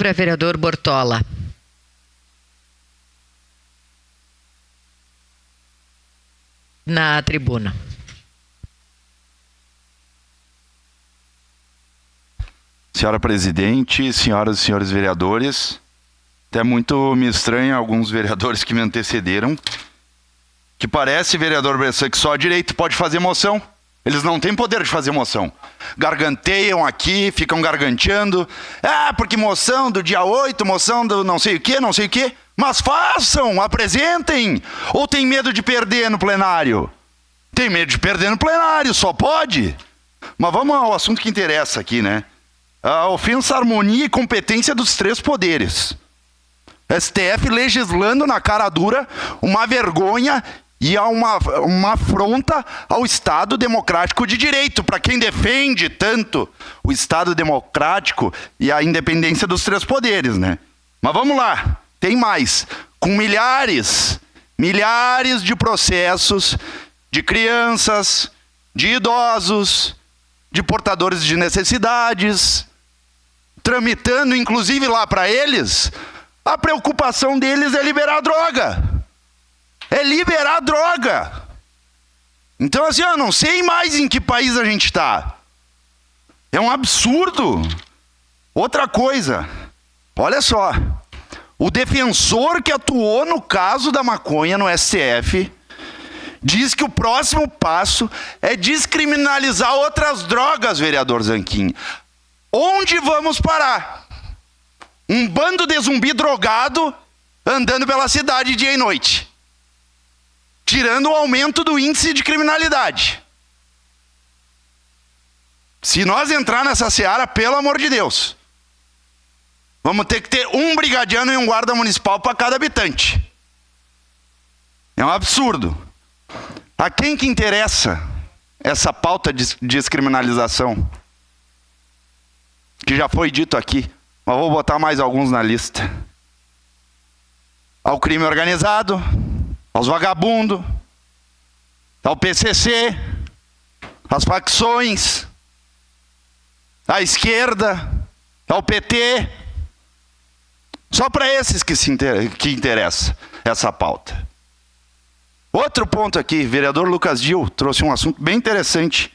Para vereador Bortola. Na tribuna. Senhora presidente, senhoras e senhores vereadores, até muito me estranha alguns vereadores que me antecederam, que parece, vereador Bressan, que só a direita pode fazer moção. Eles não têm poder de fazer moção. Garganteiam aqui, ficam garganteando. Ah, porque moção do dia 8, moção do não sei o quê, não sei o quê. Mas façam, apresentem. Ou tem medo de perder no plenário? Tem medo de perder no plenário, só pode. Mas vamos ao assunto que interessa aqui, né? A ofensa à harmonia e competência dos três poderes. STF legislando na cara dura, uma vergonha e uma afronta ao Estado Democrático de Direito, para quem defende tanto o Estado Democrático e a independência dos três poderes, né? Mas vamos lá, tem mais. Com milhares de processos de crianças, de idosos, de portadores de necessidades, tramitando inclusive lá para eles, a preocupação deles é liberar a droga. É liberar a droga. Então assim, eu não sei mais em que país a gente está. É um absurdo. Outra coisa, olha só. O defensor que atuou no caso da maconha no STF diz que o próximo passo é descriminalizar outras drogas, vereador Zanquim. Onde vamos parar? Um bando de zumbi drogado andando pela cidade dia e noite, tirando o aumento do índice de criminalidade. Se nós entrar nessa seara, pelo amor de Deus, vamos ter que ter um brigadiano e um guarda municipal para cada habitante. É um absurdo. A quem que interessa essa pauta de descriminalização? Que já foi dito aqui, mas vou botar mais alguns na lista. Ao crime organizado, aos vagabundos, ao PCC, às facções, à esquerda, ao PT. Só para esses que interessa essa pauta. Outro ponto aqui, vereador Lucas Dil trouxe um assunto bem interessante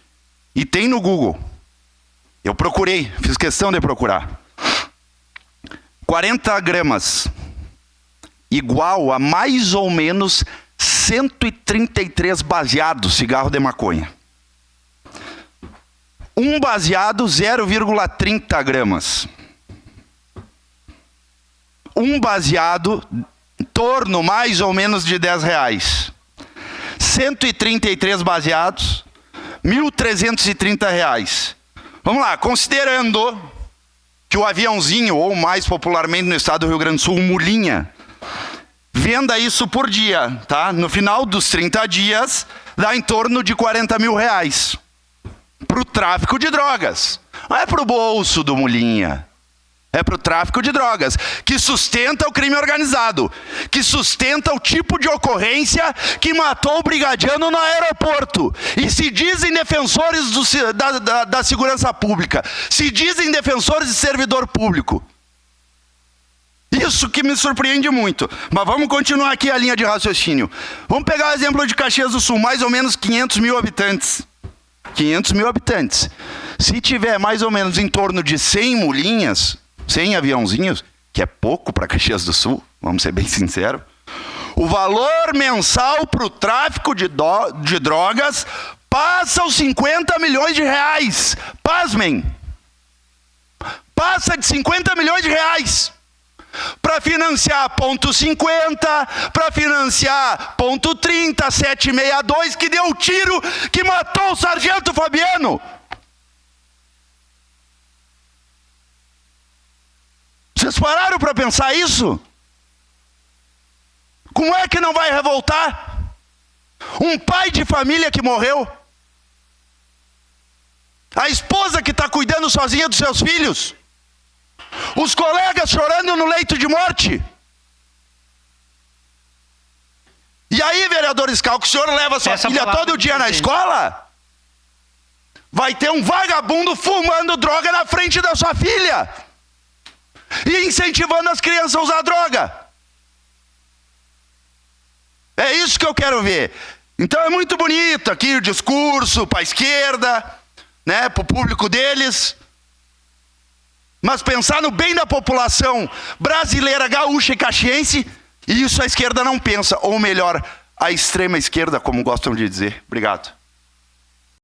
e tem no Google. Eu procurei, fiz questão de procurar. 40 gramas igual a mais ou menos 133 baseados cigarro de maconha. Um baseado 0,30 gramas. Um baseado em torno mais ou menos de R$10. 133 baseados, R$1.330. Vamos lá, considerando que o aviãozinho, ou mais popularmente no estado do Rio Grande do Sul, o mulinha, venda isso por dia, tá? No final dos 30 dias, dá em torno de R$40 mil. Para o tráfico de drogas. Não é para o bolso do mulinha. É para o tráfico de drogas, que sustenta o crime organizado, que sustenta o tipo de ocorrência que matou o brigadiano no aeroporto. E se dizem defensores da segurança pública, se dizem defensores de servidor público. Isso que me surpreende muito. Mas vamos continuar aqui a linha de raciocínio. Vamos pegar o exemplo de Caxias do Sul, mais ou menos 500 mil habitantes. 500 mil habitantes. Se tiver mais ou menos em torno de 100 mulinhas, 100 aviãozinhos, que é pouco para Caxias do Sul, vamos ser bem sinceros, o valor mensal para o tráfico de drogas passa os R$50 milhões. Pasmem! Passa de R$50 milhões. Para financiar ponto 50, para financiar ponto 30, 762, que deu o tiro que matou o sargento Fabiano. Vocês pararam para pensar isso? Como é que não vai revoltar? Um pai de família que morreu, a esposa que está cuidando sozinha dos seus filhos, os colegas chorando no leito de morte. E aí, vereador Scal, que o senhor leva sua filha todo dia na escola, vai ter um vagabundo fumando droga na frente da sua filha. e incentivando as crianças a usar droga. É isso que eu quero ver. Então é muito bonito aqui o discurso para a esquerda, né, para o público deles. Mas pensar no bem da população brasileira, gaúcha e caxiense, e isso a esquerda não pensa. Ou melhor, a extrema esquerda, como gostam de dizer. Obrigado.